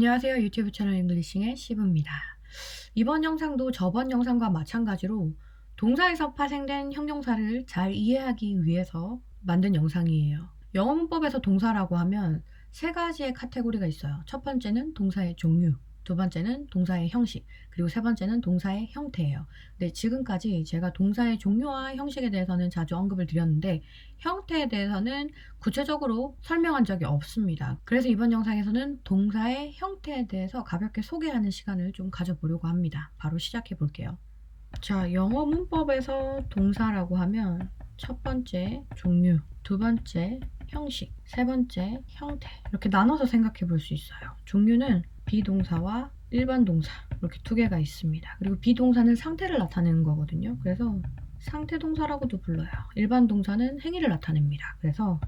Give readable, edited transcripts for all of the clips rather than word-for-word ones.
안녕하세요. 유튜브 채널 잉글리싱의 시브입니다. 이번 영상도 저번 영상과 마찬가지로 동사에서 파생된 형용사를 잘 이해하기 위해서 만든 영상이에요. 영어 문법에서 동사라고 하면 세 가지의 카테고리가 있어요. 첫 번째는 동사의 종류, 두 번째는 동사의 형식, 그리고 세 번째는 동사의 형태예요. 근데 지금까지 제가 동사의 종류와 형식에 대해서는 자주 언급을 드렸는데 형태에 대해서는 구체적으로 설명한 적이 없습니다. 그래서 이번 영상에서는 동사의 형태에 대해서 가볍게 소개하는 시간을 좀 가져보려고 합니다. 바로 시작해 볼게요. 자, 영어 문법에서 동사라고 하면 첫 번째 종류, 두 번째 형식, 세 번째 형태, 이렇게 나눠서 생각해 볼 수 있어요. 종류는 비동사와 일반 동사 이렇게 두 개가 있습니다. 그리고 비동사는 상태를 나타내는 거거든요. 그래서 상태 동사라고도 불러요. 일반 동사는 행위를 나타냅니다. 그래서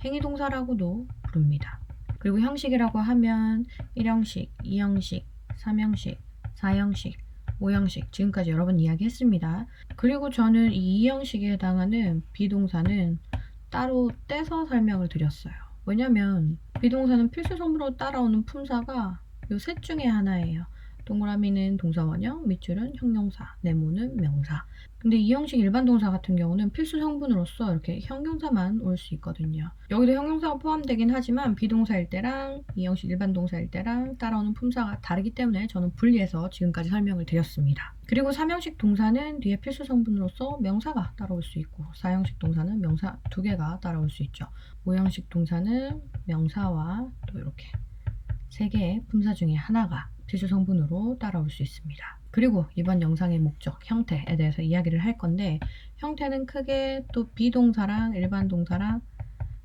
행위 동사라고도 부릅니다. 그리고 형식이라고 하면 1형식, 2형식, 3형식, 4형식, 5형식 지금까지 여러 번 이야기했습니다. 그리고 저는 이 2형식에 해당하는 비동사는 따로 떼서 설명을 드렸어요. 왜냐면 비동사는 필수성분으로 따라오는 품사가 이 셋 중에 하나예요. 동그라미는 동사 원형, 밑줄은 형용사, 네모는 명사. 근데 이 형식 일반 동사 같은 경우는 필수 성분으로서 이렇게 형용사만 올 수 있거든요. 여기도 형용사가 포함되긴 하지만 비동사일 때랑 이 형식 일반 동사일 때랑 따라오는 품사가 다르기 때문에 저는 분리해서 지금까지 설명을 드렸습니다. 그리고 3형식 동사는 뒤에 필수 성분으로서 명사가 따라올 수 있고 4형식 동사는 명사 두 개가 따라올 수 있죠. 5형식 동사는 명사와 또 이렇게 세 개의 품사 중에 하나가 필수 성분으로 따라올 수 있습니다. 그리고 이번 영상의 목적, 형태에 대해서 이야기를 할 건데 형태는 크게 또 비동사랑 일반 동사랑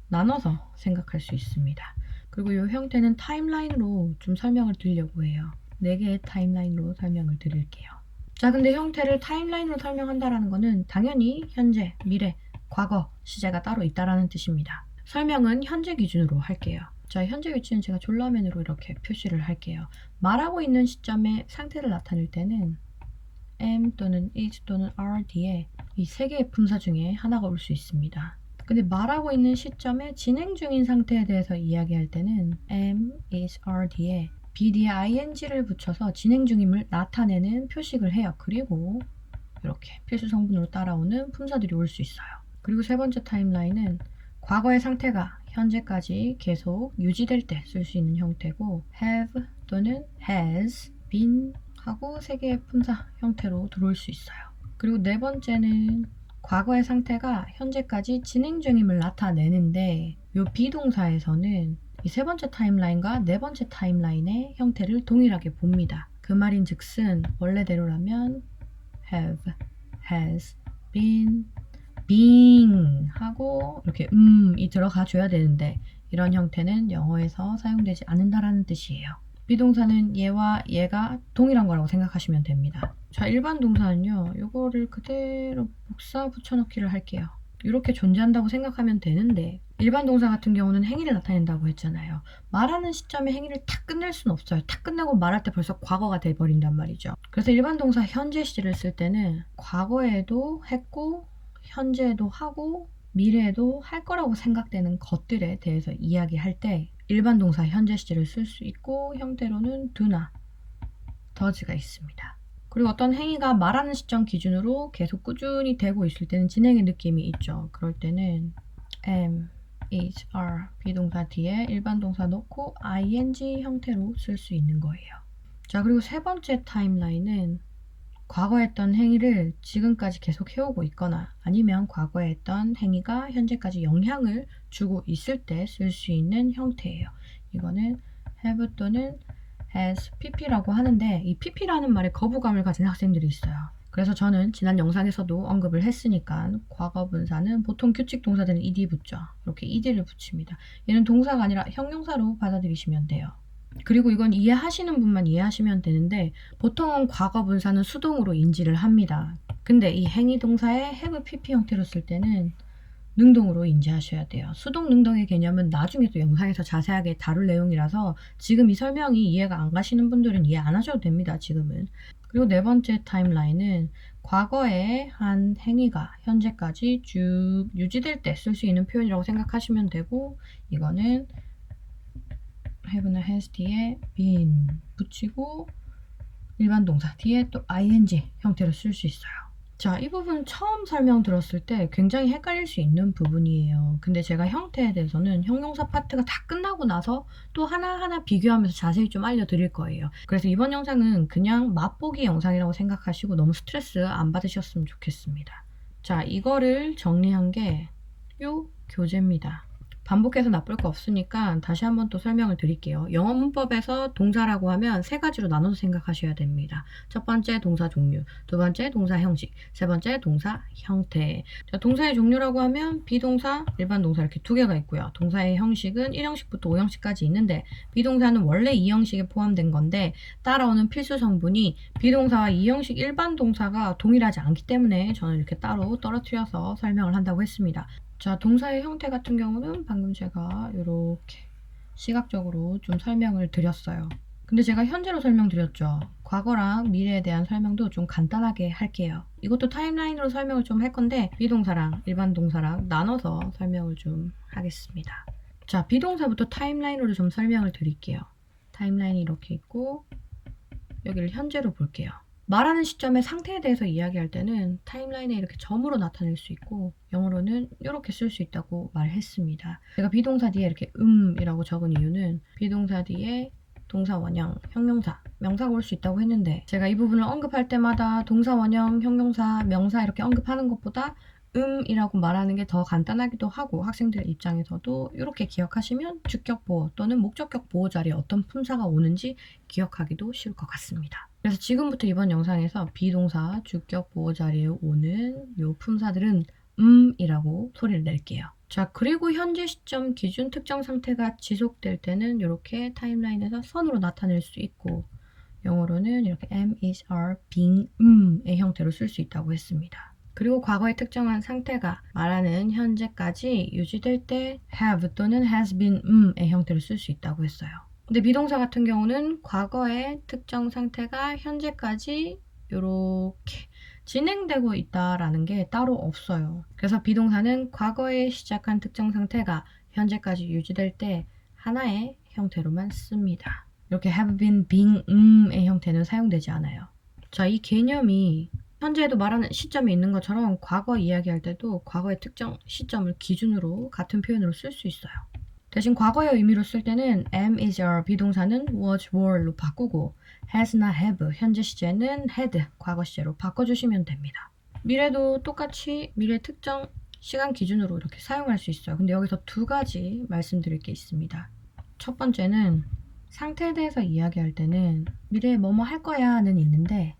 나눠서 생각할 수 있습니다. 그리고 이 형태는 타임라인으로 좀 설명을 드리려고 해요. 4개의 타임라인으로 설명을 드릴게요. 자, 근데 형태를 타임라인으로 설명한다는 거는 당연히 현재, 미래, 과거, 시제가 따로 있다라는 뜻입니다. 설명은 현재 기준으로 할게요. 자, 현재 위치는 제가 졸라맨으로 이렇게 표시를 할게요. 말하고 있는 시점에 상태를 나타낼 때는 am 또는 is 또는 are 뒤에 이 세 개의 품사 중에 하나가 올 수 있습니다. 근데 말하고 있는 시점에 진행 중인 상태에 대해서 이야기할 때는 am, is, are 뒤에 be 뒤에 ing를 붙여서 진행 중임을 나타내는 표식을 해요. 그리고 이렇게 필수 성분으로 따라오는 품사들이 올 수 있어요. 그리고 세 번째 타임라인은 과거의 상태가 현재까지 계속 유지될 때 쓸 수 있는 형태고 have 또는 has, been 하고 세 개의 품사 형태로 들어올 수 있어요. 그리고 네 번째는 과거의 상태가 현재까지 진행 중임을 나타내는데 이 비동사에서는 이 세 번째 타임라인과 네 번째 타임라인의 형태를 동일하게 봅니다. 그 말인즉슨 원래대로라면 have, has, been, being 하고 이렇게 이 들어가 줘야 되는데 이런 형태는 영어에서 사용되지 않는다라는 뜻이에요. 비동사는 얘와 얘가 동일한 거라고 생각하시면 됩니다. 자, 일반 동사는요. 이거를 그대로 복사 붙여넣기를 할게요. 이렇게 존재한다고 생각하면 되는데 일반 동사 같은 경우는 행위를 나타낸다고 했잖아요. 말하는 시점에 행위를 탁 끝낼 수는 없어요. 탁 끝내고 말할 때 벌써 과거가 돼버린단 말이죠. 그래서 일반 동사 현재 시제를 쓸 때는 과거에도 했고 현재에도 하고 미래에도 할 거라고 생각되는 것들에 대해서 이야기할 때 일반 동사 현재 시제를 쓸 수 있고 형태로는 do나 does가 있습니다. 그리고 어떤 행위가 말하는 시점 기준으로 계속 꾸준히 되고 있을 때는 진행의 느낌이 있죠. 그럴 때는 am, is, are 비동사 뒤에 일반 동사 넣고 ing 형태로 쓸 수 있는 거예요. 자, 그리고 세 번째 타임라인은 과거에 했던 행위를 지금까지 계속 해오고 있거나 아니면 과거에 했던 행위가 현재까지 영향을 주고 있을 때 쓸 수 있는 형태예요. 이거는 have 또는 has, pp라고 하는데 이 pp라는 말에 거부감을 가진 학생들이 있어요. 그래서 저는 지난 영상에서도 언급을 했으니까 과거 분사는 보통 규칙 동사들은 ed 붙죠. 이렇게 ed를 붙입니다. 얘는 동사가 아니라 형용사로 받아들이시면 돼요. 그리고 이건 이해하시는 분만 이해하시면 되는데 보통은 과거 분사는 수동으로 인지를 합니다. 근데 이 행위 동사의 have, pp 형태로 쓸 때는 능동으로 인지하셔야 돼요. 수동 능동의 개념은 나중에 또 영상에서 자세하게 다룰 내용이라서 지금 이 설명이 이해가 안 가시는 분들은 이해 안 하셔도 됩니다. 지금은. 그리고 네 번째 타임라인은 과거에 한 행위가 현재까지 쭉 유지될 때 쓸 수 있는 표현이라고 생각하시면 되고 이거는 have나 has 뒤에 been 붙이고 일반 동사 뒤에 또 ing 형태로 쓸 수 있어요. 자, 이 부분 처음 설명 들었을 때 굉장히 헷갈릴 수 있는 부분이에요. 근데 제가 형태에 대해서는 형용사 파트가 다 끝나고 나서 또 하나하나 비교하면서 자세히 좀 알려드릴 거예요. 그래서 이번 영상은 그냥 맛보기 영상이라고 생각하시고 너무 스트레스 안 받으셨으면 좋겠습니다. 자, 이거를 정리한 게 요 교재입니다. 반복해서 나쁠 거 없으니까 다시 한번 또 설명을 드릴게요. 영어 문법에서 동사라고 하면 세 가지로 나눠서 생각하셔야 됩니다. 첫 번째 동사 종류, 두 번째 동사 형식, 세 번째 동사 형태. 자, 동사의 종류라고 하면 비동사, 일반 동사 이렇게 두 개가 있고요. 동사의 형식은 1형식부터 5형식까지 있는데 비동사는 원래 2형식에 포함된 건데 따라오는 필수 성분이 비동사와 2형식 일반 동사가 동일하지 않기 때문에 저는 이렇게 따로 떨어뜨려서 설명을 한다고 했습니다. 자, 동사의 형태 같은 경우는 방금 제가 이렇게 시각적으로 좀 설명을 드렸어요. 근데 제가 현재로 설명드렸죠. 과거랑 미래에 대한 설명도 좀 간단하게 할게요. 이것도 타임라인으로 설명을 좀 할 건데 비동사랑 일반 동사랑 나눠서 설명을 좀 하겠습니다. 자, 비동사부터 타임라인으로 좀 설명을 드릴게요. 타임라인이 이렇게 있고 여기를 현재로 볼게요. 말하는 시점의 상태에 대해서 이야기할 때는 타임라인에 이렇게 점으로 나타낼 수 있고 영어로는 이렇게 쓸 수 있다고 말했습니다. 제가 비동사 뒤에 이렇게 이라고 적은 이유는 비동사 뒤에 동사 원형, 형용사, 명사가 올 수 있다고 했는데 제가 이 부분을 언급할 때마다 동사 원형, 형용사, 명사 이렇게 언급하는 것보다 이라고 말하는 게 더 간단하기도 하고 학생들 입장에서도 이렇게 기억하시면 주격 보호 또는 목적격 보호 자리에 어떤 품사가 오는지 기억하기도 쉬울 것 같습니다. 그래서 지금부터 이번 영상에서 비동사 주격 보호 자리에 오는 요 품사들은 이라고 소리를 낼게요. 자, 그리고 현재 시점 기준 특정 상태가 지속될 때는 이렇게 타임라인에서 선으로 나타낼 수 있고 영어로는 이렇게 am, is, are, being, 의 형태로 쓸 수 있다고 했습니다. 그리고 과거의 특정한 상태가 말하는 현재까지 유지될 때 have 또는 has been의 형태로 쓸 수 있다고 했어요. 근데 비동사 같은 경우는 과거의 특정 상태가 현재까지 이렇게 진행되고 있다라는 게 따로 없어요. 그래서 비동사는 과거에 시작한 특정 상태가 현재까지 유지될 때 하나의 형태로만 씁니다. 이렇게 have been, being의 형태는 사용되지 않아요. 자, 이 개념이 현재에도 말하는 시점이 있는 것처럼 과거 이야기할 때도 과거의 특정 시점을 기준으로 같은 표현으로 쓸 수 있어요. 대신 과거의 의미로 쓸 때는 am, is, are 비동사는 was, were로 바꾸고 has나 have 현재 시제는 had 과거 시제로 바꿔주시면 됩니다. 미래도 똑같이 미래 특정 시간 기준으로 이렇게 사용할 수 있어요. 근데 여기서 두 가지 말씀드릴 게 있습니다. 첫 번째는 상태에 대해서 이야기할 때는 미래에 뭐뭐 할 거야는 있는데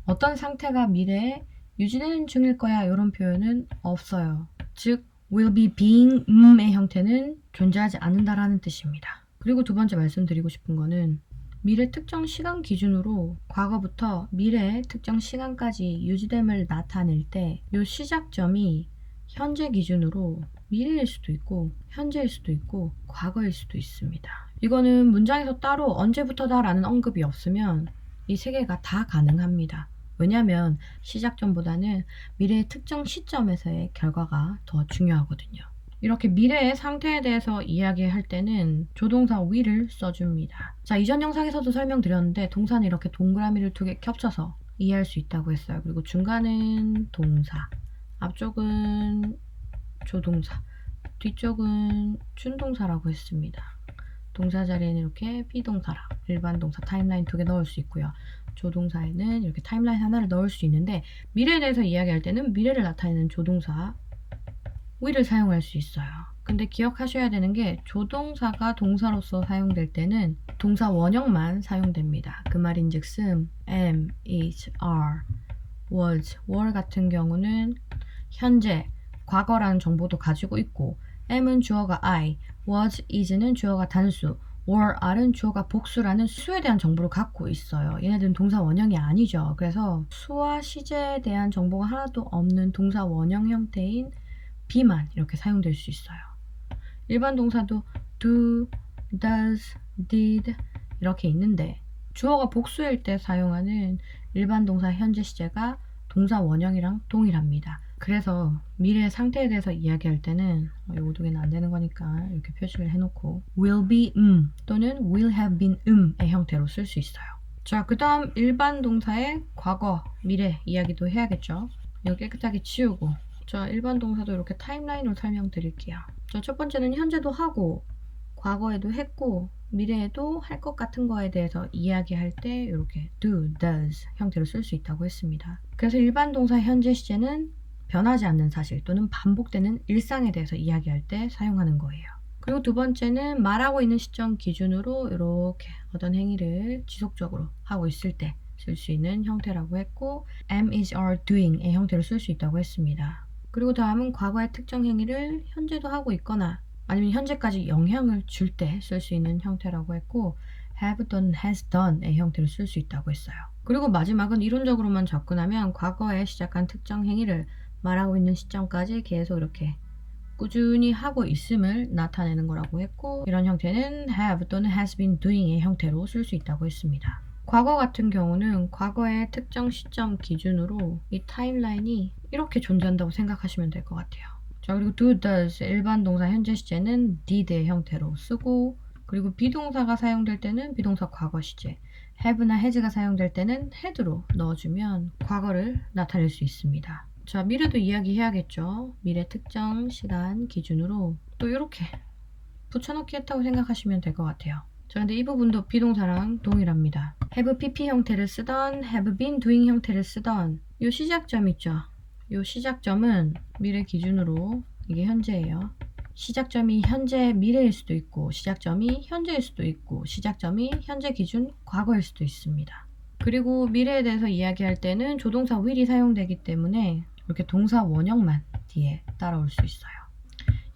어떤 상태가 미래에 유지되는 중일 거야 이런 표현은 없어요. 즉 will be being의 형태는 존재하지 않는다라는 뜻입니다. 그리고 두 번째 말씀드리고 싶은 거는 미래 특정 시간 기준으로 과거부터 미래의 특정 시간까지 유지됨을 나타낼 때 이 시작점이 현재 기준으로 미래일 수도 있고 현재일 수도 있고 과거일 수도 있습니다. 이거는 문장에서 따로 언제부터다 라는 언급이 없으면 이 세 개가 다 가능합니다. 왜냐하면 시작점보다는 미래의 특정 시점에서의 결과가 더 중요하거든요. 이렇게 미래의 상태에 대해서 이야기할 때는 조동사 will을 써줍니다. 자, 이전 영상에서도 설명드렸는데 동사는 이렇게 동그라미를 두 개 겹쳐서 이해할 수 있다고 했어요. 그리고 중간은 동사, 앞쪽은 조동사, 뒤쪽은 준동사라고 했습니다. 동사 자리에는 이렇게 비동사랑 일반 동사 타임라인 두 개 넣을 수 있고요. 조동사에는 이렇게 타임라인 하나를 넣을 수 있는데 미래에 대해서 이야기할 때는 미래를 나타내는 조동사 will을 사용할 수 있어요. 근데 기억하셔야 되는 게 조동사가 동사로서 사용될 때는 동사 원형만 사용됩니다. 그 말인즉슨 am, is, are, was, were 같은 경우는 현재, 과거라는 정보도 가지고 있고 am은 주어가 I, was, is는 주어가 단수, were, are는 주어가 복수라는 수에 대한 정보를 갖고 있어요. 얘네들은 동사 원형이 아니죠. 그래서 수와 시제에 대한 정보가 하나도 없는 동사 원형 형태인 be만 이렇게 사용될 수 있어요. 일반 동사도 do, does, did 이렇게 있는데 주어가 복수일 때 사용하는 일반 동사 현재 시제가 동사 원형이랑 동일합니다. 그래서 미래의 상태에 대해서 이야기할 때는 이거 두 개는 안 되는 거니까 이렇게 표시를 해놓고 will be 또는 will have been 의 형태로 쓸 수 있어요. 자, 그 다음 일반 동사의 과거, 미래 이야기도 해야겠죠. 이거 깨끗하게 치우고, 자, 일반 동사도 이렇게 타임라인으로 설명드릴게요. 자, 첫 번째는 현재도 하고 과거에도 했고 미래에도 할 것 같은 거에 대해서 이야기할 때 이렇게 do, does 형태로 쓸 수 있다고 했습니다. 그래서 일반 동사 현재 시제는 변하지 않는 사실 또는 반복되는 일상에 대해서 이야기할 때 사용하는 거예요. 그리고 두 번째는 말하고 있는 시점 기준으로 이렇게 어떤 행위를 지속적으로 하고 있을 때 쓸 수 있는 형태라고 했고 am, is, are doing의 형태로 쓸 수 있다고 했습니다. 그리고 다음은 과거의 특정 행위를 현재도 하고 있거나 아니면 현재까지 영향을 줄 때 쓸 수 있는 형태라고 했고 have done, has done의 형태로 쓸 수 있다고 했어요. 그리고 마지막은 이론적으로만 접근하면 과거에 시작한 특정 행위를 말하고 있는 시점까지 계속 이렇게 꾸준히 하고 있음을 나타내는 거라고 했고 이런 형태는 have 또는 has been doing의 형태로 쓸 수 있다고 했습니다. 과거 같은 경우는 과거의 특정 시점 기준으로 이 타임라인이 이렇게 존재한다고 생각하시면 될 것 같아요. 자, 그리고 do, does 일반 동사 현재 시제는 did의 형태로 쓰고 그리고 비동사가 사용될 때는 비동사 과거 시제 have나 has가 사용될 때는 had로 넣어주면 과거를 나타낼 수 있습니다. 자, 미래도 이야기해야겠죠. 미래 특정 시간 기준으로 또 이렇게 붙여넣기 했다고 생각하시면 될 것 같아요. 자, 근데 이 부분도 비동사랑 동일합니다. have pp 형태를 쓰던 have been doing 형태를 쓰던 이 시작점 있죠. 이 시작점은 미래 기준으로 이게 현재예요. 시작점이 현재 미래일 수도 있고 시작점이 현재일 수도 있고 시작점이 현재 기준 과거일 수도 있습니다. 그리고 미래에 대해서 이야기할 때는 조동사 will이 사용되기 때문에 이렇게 동사 원형만 뒤에 따라올 수 있어요.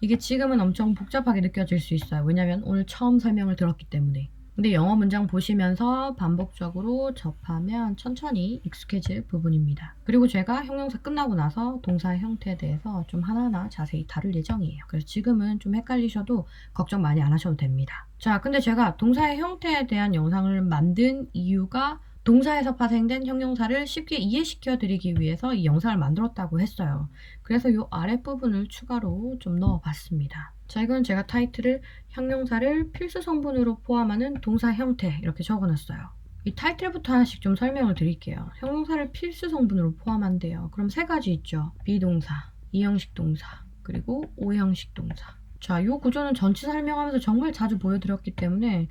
이게 지금은 엄청 복잡하게 느껴질 수 있어요. 왜냐면 오늘 처음 설명을 들었기 때문에. 근데 영어 문장 보시면서 반복적으로 접하면 천천히 익숙해질 부분입니다. 그리고 제가 형용사 끝나고 나서 동사의 형태에 대해서 좀 하나하나 자세히 다룰 예정이에요. 그래서 지금은 좀 헷갈리셔도 걱정 많이 안 하셔도 됩니다. 자, 근데 제가 동사의 형태에 대한 영상을 만든 이유가 동사에서 파생된 형용사를 쉽게 이해시켜 드리기 위해서 이 영상을 만들었다고 했어요. 그래서 이 아랫부분을 추가로 좀 넣어봤습니다. 자, 이건 제가 타이틀을 형용사를 필수 성분으로 포함하는 동사 형태 이렇게 적어놨어요. 이 타이틀부터 하나씩 좀 설명을 드릴게요. 형용사를 필수 성분으로 포함한대요. 그럼 세 가지 있죠. 비동사, 이형식 동사, 그리고 오형식 동사. 자, 이 구조는 전치 설명하면서 정말 자주 보여드렸기 때문에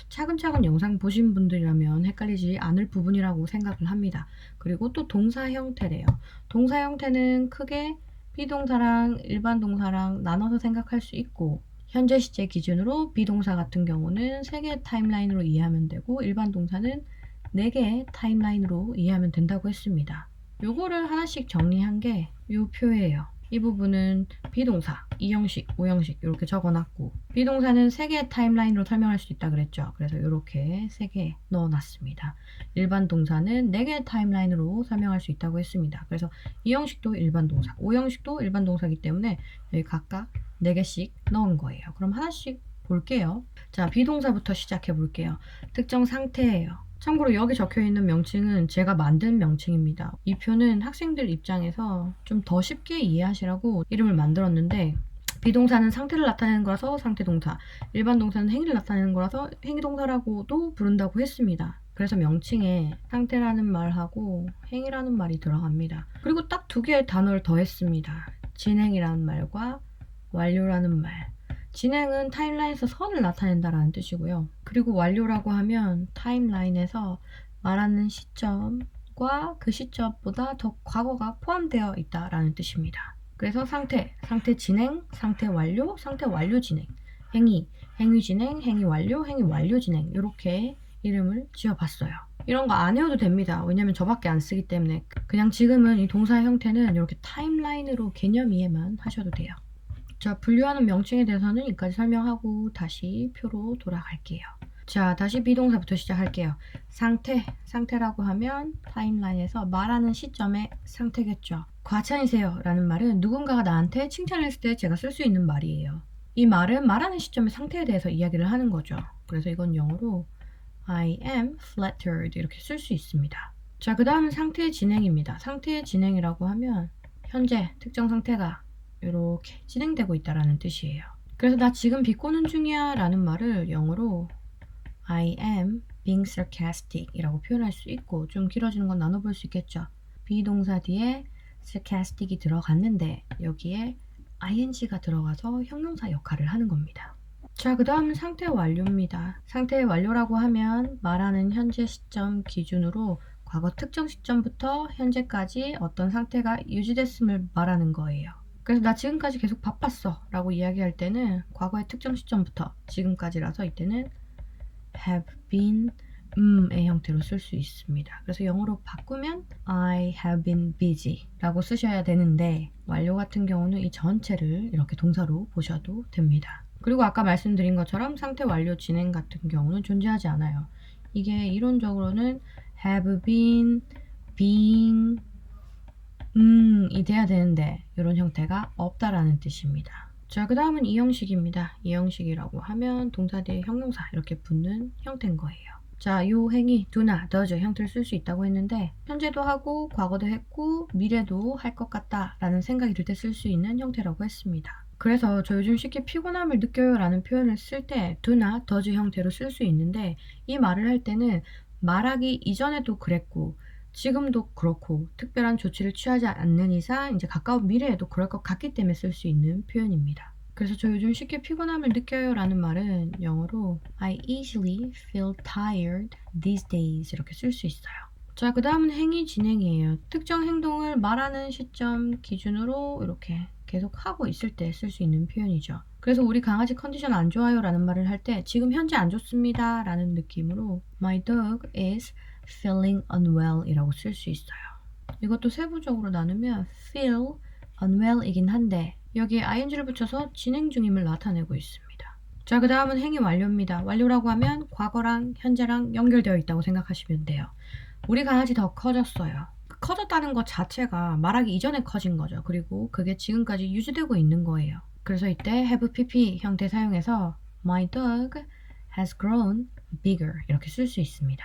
차근차근 영상 보신 분들이라면 헷갈리지 않을 부분이라고 생각을 합니다. 그리고 또 동사 형태래요. 동사 형태는 크게 비동사랑 일반 동사랑 나눠서 생각할 수 있고 현재 시제 기준으로 비동사 같은 경우는 3개의 타임라인으로 이해하면 되고 일반 동사는 4개의 타임라인으로 이해하면 된다고 했습니다. 요거를 하나씩 정리한 게 이 표예요. 이 부분은 비동사, 이형식, 오형식 이렇게 적어놨고 비동사는 3개의 타임라인으로 설명할 수 있다 그랬죠. 그래서 이렇게 3개 넣어놨습니다. 일반 동사는 4개의 타임라인으로 설명할 수 있다고 했습니다. 그래서 이형식도 일반 동사, 오형식도 일반 동사이기 때문에 여기 각각 4개씩 넣은 거예요. 그럼 하나씩 볼게요. 자, 비동사부터 시작해 볼게요. 특정 상태예요. 참고로 여기 적혀있는 명칭은 제가 만든 명칭입니다. 이 표는 학생들 입장에서 좀 더 쉽게 이해하시라고 이름을 만들었는데 비동사는 상태를 나타내는 거라서 상태동사, 일반 동사는 행위를 나타내는 거라서 행위동사라고도 부른다고 했습니다. 그래서 명칭에 상태라는 말하고 행위라는 말이 들어갑니다. 그리고 딱 2개의 단어를 더했습니다. 진행이라는 말과 완료라는 말. 진행은 타임라인에서 선을 나타낸다라는 뜻이고요. 그리고 완료라고 하면 타임라인에서 말하는 시점과 그 시점보다 더 과거가 포함되어 있다라는 뜻입니다. 그래서 상태, 상태 진행, 상태 완료, 상태 완료 진행, 행위, 행위 진행, 행위 완료, 행위 완료 진행 이렇게 이름을 지어봤어요. 이런 거 안 해도 됩니다. 왜냐면 저밖에 안 쓰기 때문에 그냥 지금은 이 동사의 형태는 이렇게 타임라인으로 개념 이해만 하셔도 돼요. 자, 분류하는 명칭에 대해서는 여기까지 설명하고 다시 표로 돌아갈게요. 자, 다시 비동사부터 시작할게요. 상태, 상태라고 하면 타임라인에서 말하는 시점의 상태겠죠. 과찬이세요 라는 말은 누군가가 나한테 칭찬을 했을 때 제가 쓸 수 있는 말이에요. 이 말은 말하는 시점의 상태에 대해서 이야기를 하는 거죠. 그래서 이건 영어로 I am flattered 이렇게 쓸 수 있습니다. 자, 그 다음은 상태의 진행입니다. 상태의 진행이라고 하면 현재 특정 상태가 이렇게 진행되고 있다라는 뜻이에요. 그래서 나 지금 비꼬는 중이야 라는 말을 영어로 I am being sarcastic 이라고 표현할 수 있고, 좀 길어지는 건 나눠볼 수 있겠죠. 비동사 뒤에 sarcastic이 들어갔는데 여기에 ing가 들어가서 형용사 역할을 하는 겁니다. 자, 그 다음은 상태 완료입니다. 상태 완료라고 하면 말하는 현재 시점 기준으로 과거 특정 시점부터 현재까지 어떤 상태가 유지됐음을 말하는 거예요. 그래서 나 지금까지 계속 바빴어 라고 이야기할 때는 과거의 특정 시점부터 지금까지라서 이때는 have been 의 형태로 쓸 수 있습니다. 그래서 영어로 바꾸면 I have been busy 라고 쓰셔야 되는데, 완료 같은 경우는 이 전체를 이렇게 동사로 보셔도 됩니다. 그리고 아까 말씀드린 것처럼 상태 완료 진행 같은 경우는 존재하지 않아요. 이게 이론적으로는 have been, being, 이 돼야 되는데 이런 형태가 없다라는 뜻입니다. 자, 그 다음은 이 형식입니다. 이 형식이라고 하면 동사 뒤에 형용사 이렇게 붙는 형태인 거예요. 자, 요 행위 do나 does 형태를 쓸 수 있다고 했는데, 현재도 하고 과거도 했고 미래도 할 것 같다 라는 생각이 들 때 쓸 수 있는 형태라고 했습니다. 그래서 저 요즘 쉽게 피곤함을 느껴요 라는 표현을 쓸 때 do나 does 형태로 쓸 수 있는데, 이 말을 할 때는 말하기 이전에도 그랬고 지금도 그렇고 특별한 조치를 취하지 않는 이상 이제 가까운 미래에도 그럴 것 같기 때문에 쓸 수 있는 표현입니다. 그래서 저 요즘 쉽게 피곤함을 느껴요 라는 말은 영어로 I easily feel tired these days 이렇게 쓸 수 있어요. 자, 그 다음은 행위 진행이에요. 특정 행동을 말하는 시점 기준으로 이렇게 계속 하고 있을 때 쓸 수 있는 표현이죠. 그래서 우리 강아지 컨디션 안 좋아요 라는 말을 할 때 지금 현재 안 좋습니다 라는 느낌으로 My dog is feeling unwell 이라고 쓸 수 있어요. 이것도 세부적으로 나누면 feel unwell 이긴 한데 여기에 ing를 붙여서 진행 중임을 나타내고 있습니다. 자, 그 다음은 행위 완료입니다. 완료라고 하면 과거랑 현재랑 연결되어 있다고 생각하시면 돼요. 우리 강아지 더 커졌어요. 커졌다는 것 자체가 말하기 이전에 커진 거죠. 그리고 그게 지금까지 유지되고 있는 거예요. 그래서 이때 have pp 형태 사용해서 My dog has grown bigger 이렇게 쓸 수 있습니다.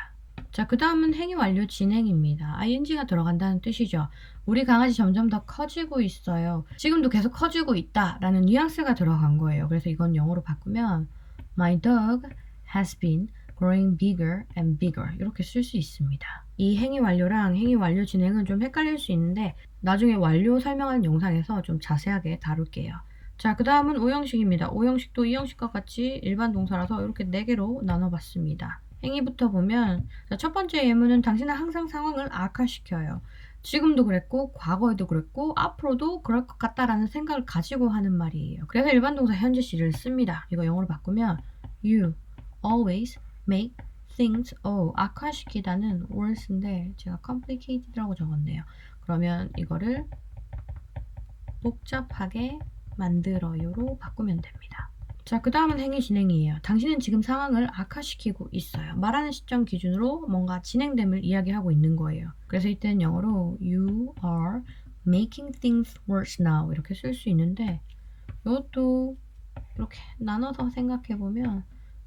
자, 그 다음은 행위 완료 진행입니다. ing가 들어간다는 뜻이죠. 우리 강아지 점점 더 커지고 있어요. 지금도 계속 커지고 있다 라는 뉘앙스가 들어간 거예요. 그래서 이건 영어로 바꾸면 My dog has been growing bigger and bigger 이렇게 쓸 수 있습니다. 이 행위 완료랑 행위 완료 진행은 좀 헷갈릴 수 있는데 나중에 완료 설명하는 영상에서 좀 자세하게 다룰게요. 자, 그 다음은 오형식입니다. 오형식도 이 형식과 같이 일반 동사라서 이렇게 4개로 나눠봤습니다. 행위부터 보면 첫 번째 예문은 당신은 항상 상황을 악화시켜요. 지금도 그랬고 과거에도 그랬고 앞으로도 그럴 것 같다라는 생각을 가지고 하는 말이에요. 그래서 일반 동사 현재시를 씁니다. 이거 영어로 바꾸면 You always make things 악화시키다는 worse인데 제가 complicated라고 적었네요. 그러면 이거를 복잡하게 만들어요로 바꾸면 됩니다. 자, 그 다음은 행위 진행이에요. 당신은 지금 상황을 악화시키고 있어요. 말하는 시점 기준으로 뭔가 진행됨을 이야기하고 있는 거예요. 그래서 이때는 영어로 You are making things worse now 이렇게 쓸 수 있는데 이것도 이렇게 나눠서 생각해보면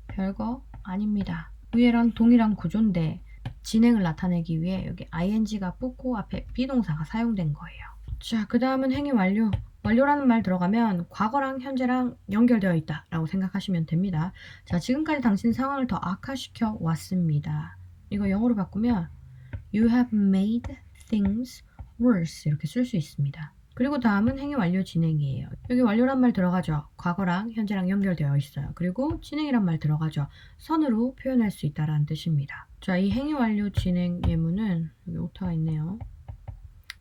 별거 아닙니다. 위에랑 동일한 구조인데 진행을 나타내기 위해 여기 ing가 붙고 앞에 비동사가 사용된 거예요. 자, 그 다음은 행위 완료. 완료라는 말 들어가면 과거랑 현재랑 연결되어 있다 라고 생각하시면 됩니다. 자, 지금까지 당신 상황을 더 악화시켜 왔습니다. 이거 영어로 바꾸면 You have made things worse 이렇게 쓸 수 있습니다. 그리고 다음은 행위 완료 진행이에요. 여기 완료란 말 들어가죠. 과거랑 현재랑 연결되어 있어요. 그리고 진행이란 말 들어가죠. 선으로 표현할 수 있다라는 뜻입니다. 자, 이 행위 완료 진행 예문은 여기 오타가 있네요.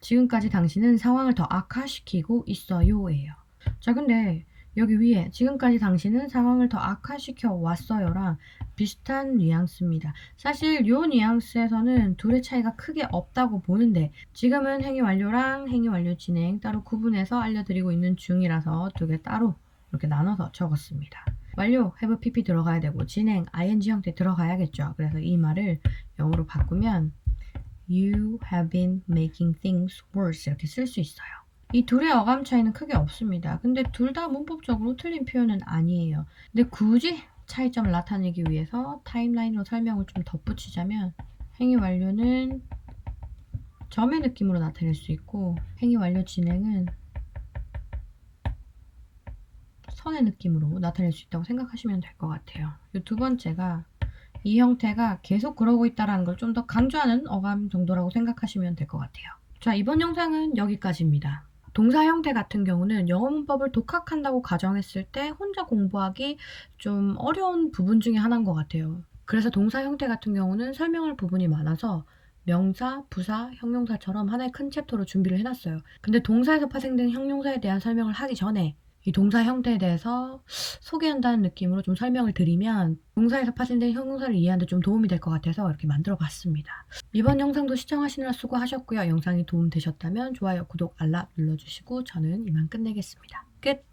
지금까지 당신은 상황을 더 악화시키고 있어요 예요. 자, 근데 여기 위에 지금까지 당신은 상황을 더 악화시켜 왔어요랑 비슷한 뉘앙스입니다. 사실 이 뉘앙스에서는 둘의 차이가 크게 없다고 보는데 지금은 행위 완료랑 행위 완료 진행 따로 구분해서 알려드리고 있는 중이라서 두 개 따로 이렇게 나눠서 적었습니다. 완료, have pp 들어가야 되고 진행, ing 형태 들어가야겠죠. 그래서 이 말을 영어로 바꾸면 You have been making things worse 이렇게 쓸 수 있어요. 이 둘의 어감 차이는 크게 없습니다. 근데 둘 다 문법적으로 틀린 표현은 아니에요. 근데 굳이 차이점을 나타내기 위해서 타임라인으로 설명을 좀 덧붙이자면 행위 완료는 점의 느낌으로 나타낼 수 있고, 행위 완료 진행은 선의 느낌으로 나타낼 수 있다고 생각하시면 될 것 같아요. 이 두 번째가 이 형태가 계속 그러고 있다는 걸 좀 더 강조하는 어감 정도라고 생각하시면 될 것 같아요. 자, 이번 영상은 여기까지입니다. 동사 형태 같은 경우는 영어 문법을 독학한다고 가정했을 때 혼자 공부하기 좀 어려운 부분 중에 하나인 것 같아요. 그래서 동사 형태 같은 경우는 설명할 부분이 많아서 명사, 부사, 형용사처럼 하나의 큰 챕터로 준비를 해놨어요. 근데 동사에서 파생된 형용사에 대한 설명을 하기 전에 이 동사 형태에 대해서 소개한다는 느낌으로 좀 설명을 드리면 동사에서 파생된 형용사를 이해하는 데 좀 도움이 될 것 같아서 이렇게 만들어 봤습니다. 이번 영상도 시청하시느라 수고하셨고요. 영상이 도움되셨다면 좋아요, 구독, 알람 눌러주시고 저는 이만 끝내겠습니다. 끝!